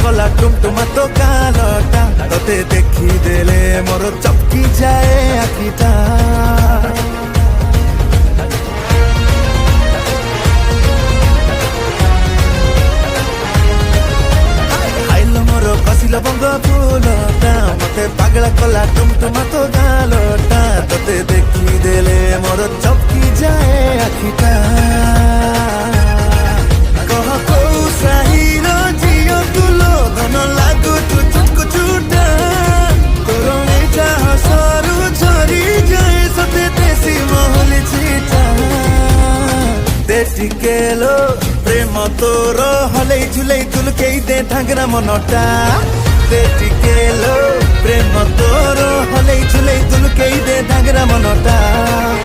কলা টুমটুমা তো কালটা তোতে দেখি দেলে মোর চপকি যায় আখিটা আইলো মোর কষিল বঙ্গ ফুলটা মতে পাগলা কলা টুমটুমা তো গালটা তোতে দেখি দেলে মোর চপকি যায় আখিটা কহ কৌ সাহির জিও তুলো ধন লাগু তু চুটকু চুটা তোর এটা হসরু ঝরি যায় সতে দেশি মহলি চিটা দেটিকেলো প্রেম তোর হলেই ঝুলেই তুলকেই দে ঢাঙ্গরা মনটা দেটিকেলো প্রেম তোর হলেই ঝুলেই তুলকেই দে ঢাঙ্গরা মনটা